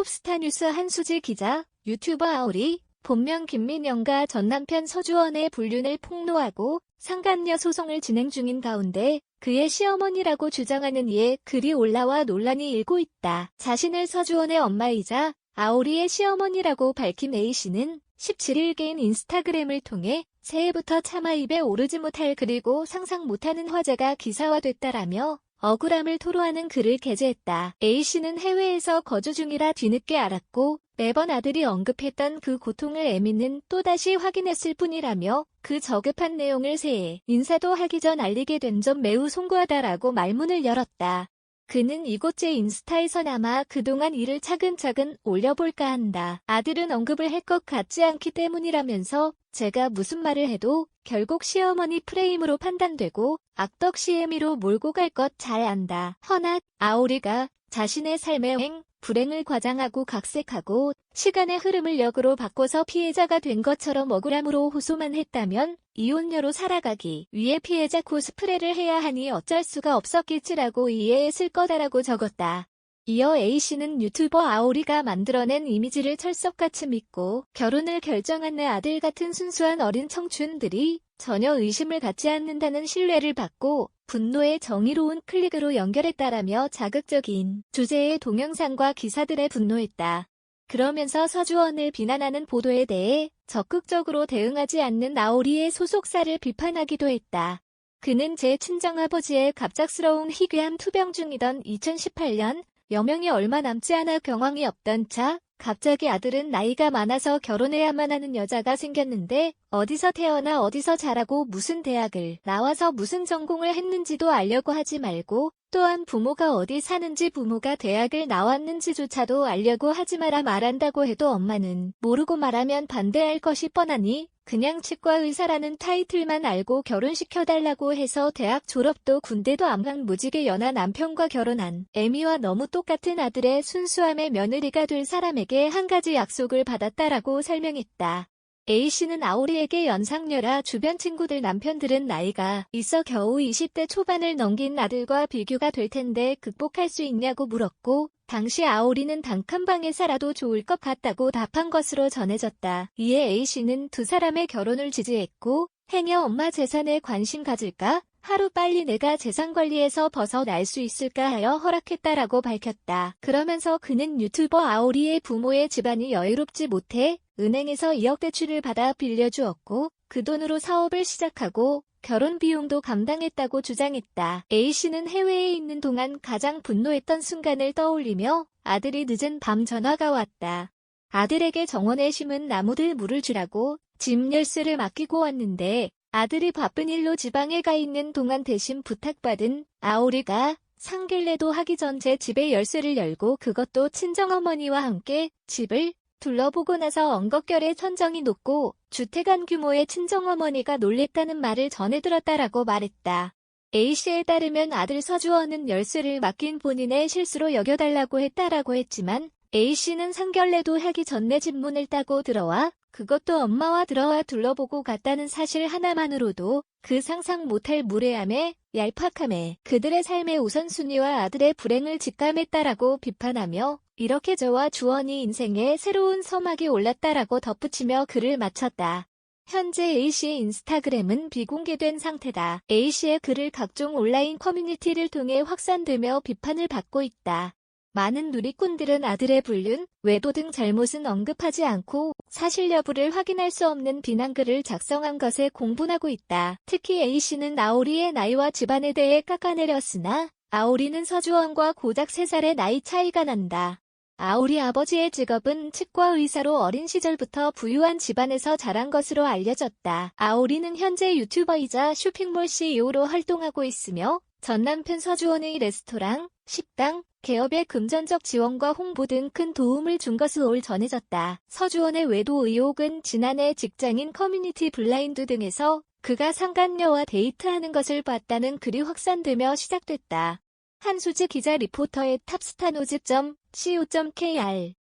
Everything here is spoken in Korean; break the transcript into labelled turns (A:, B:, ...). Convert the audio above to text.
A: 탑스타뉴스 한수지 기자, 유튜버 아오리, 본명 김민영과 전남편 서주원의 불륜을 폭로하고 상간녀 소송을 진행 중인 가운데 그의 시어머니라고 주장하는 이의 글이 올라와 논란이 일고 있다. 자신을 서주원의 엄마이자 아오리의 시어머니라고 밝힌 A씨는 17일 개인 인스타그램을 통해 새해부터 차마 입에 오르지 못할 그리고 상상 못하는 화제가 기사화됐다라며 억울함을 토로하는 글을 게재했다. A씨는 해외에서 거주 중이라 뒤늦게 알았고 매번 아들이 언급했던 그 고통을 애미는 또다시 확인했을 뿐이라며 그 저급한 내용을 새해 인사도 하기 전 알리게 된 점 매우 송구하다라고 말문을 열었다. 그는 이곳제 인스타에서나마 그동안 일을 차근차근 올려볼까 한다. 아들은 언급을 할 것 같지 않기 때문이라면서 제가 무슨 말을 해도 결국 시어머니 프레임으로 판단되고 악덕 CM으로 몰고 갈 것 잘 안다. 허나 아오리가 자신의 삶의 불행을 과장하고 각색하고 시간의 흐름을 역으로 바꿔서 피해자가 된 것처럼 억울함으로 호소만 했다면 이혼녀로 살아가기 위해 피해자 코스프레를 해야 하니 어쩔 수가 없었겠지라고 이해했을 거다라고 적었다. 이어 A씨는 유튜버 아오리가 만들어낸 이미지를 철석같이 믿고 결혼을 결정한 내 아들 같은 순수한 어린 청춘들이 전혀 의심을 갖지 않는다는 신뢰를 받고 분노의 정의로운 클릭으로 연결했다라며 자극적인 주제의 동영상과 기사들에 분노했다. 그러면서 서주원을 비난하는 보도에 대해 적극적으로 대응하지 않는 아오리의 소속사를 비판하기도 했다. 그는 제 친정아버지의 갑작스러운 희귀암 투병 중이던 2018년 여명이 얼마 남지 않아 경황이 없던 차 갑자기 아들은 나이가 많아서 결혼해야만 하는 여자가 생겼는데 어디서 태어나 어디서 자라고 무슨 대학을 나와서 무슨 전공을 했는지도 알려고 하지 말고 또한 부모가 어디 사는지 부모가 대학을 나왔는지조차도 알려고 하지 마라 말한다고 해도 엄마는 모르고 말하면 반대할 것이 뻔하니 그냥 치과 의사라는 타이틀만 알고 결혼시켜달라고 해서 대학 졸업도 군대도 안 간 무지개 연하 남편과 결혼한 애미와 너무 똑같은 아들의 순수함의 며느리가 될 사람에게 한 가지 약속을 받았다라고 설명했다. A씨는 아오리에게 연상녀라 주변 친구들 남편들은 나이가 있어 겨우 20대 초반을 넘긴 아들과 비교가 될 텐데 극복할 수 있냐고 물었고 당시 아오리는 단칸방에 살아도 좋을 것 같다고 답한 것으로 전해졌다. 이에 A씨는 두 사람의 결혼을 지지했고 행여 엄마 재산에 관심 가질까? 하루빨리 내가 재산 관리에서 벗어날 수 있을까 하여 허락했다라고 밝혔다. 그러면서 그는 유튜버 아오리의 부모의 집안이 여유롭지 못해 은행에서 2억 대출을 받아 빌려주었고 그 돈으로 사업을 시작하고 결혼 비용도 감당했다고 주장했다. A씨는 해외에 있는 동안 가장 분노했던 순간을 떠올리며 아들이 늦은 밤 전화가 왔다. 아들에게 정원에 심은 나무들 물을 주라고 집 열쇠를 맡기고 왔는데 아들이 바쁜 일로 지방에 가 있는 동안 대신 부탁받은 아오리가 상길례도 하기 전 제 집의 열쇠를 열고 그것도 친정어머니와 함께 집을 둘러보고 나서 엉겁결에 천정이 높고 주택안 규모의 친정어머니가 놀랬다는 말을 전해 들었다라고 말했다. A씨에 따르면 아들 서주원은 열쇠를 맡긴 본인의 실수로 여겨달라고 했다라고 했지만 A씨는 상견례도 하기 전 내 집 문을 따고 들어와 그것도 엄마와 들어와 둘러보고 갔다는 사실 하나만으로도 그 상상 못할 무례함에 얄팍함에 그들의 삶의 우선순위와 아들의 불행을 직감했다라고 비판하며 이렇게 저와 주원이 인생에 새로운 서막이 올랐다라고 덧붙이며 글을 마쳤다. 현재 A씨의 인스타그램은 비공개된 상태다. A씨의 글을 각종 온라인 커뮤니티를 통해 확산되며 비판을 받고 있다. 많은 누리꾼들은 아들의 불륜, 외도 등 잘못은 언급하지 않고 사실 여부를 확인할 수 없는 비난글을 작성한 것에 공분하고 있다. 특히 A씨는 아오리의 나이와 집안에 대해 깎아내렸으나 아오리는 서주원과 고작 3살의 나이 차이가 난다. 아오리 아버지의 직업은 치과 의사로 어린 시절부터 부유한 집안에서 자란 것으로 알려졌다. 아오리는 현재 유튜버이자 쇼핑몰 CEO로 활동하고 있으며 전 남편 서주원의 레스토랑, 식당, 개업의 금전적 지원과 홍보 등 큰 도움을 준 것으로 전해졌다. 서주원의 외도 의혹은 지난해 직장인 커뮤니티 블라인드 등에서 그가 상간녀와 데이트하는 것을 봤다는 글이 확산되며 시작됐다. 한수지 기자 리포터의 탑스타노즈.co.kr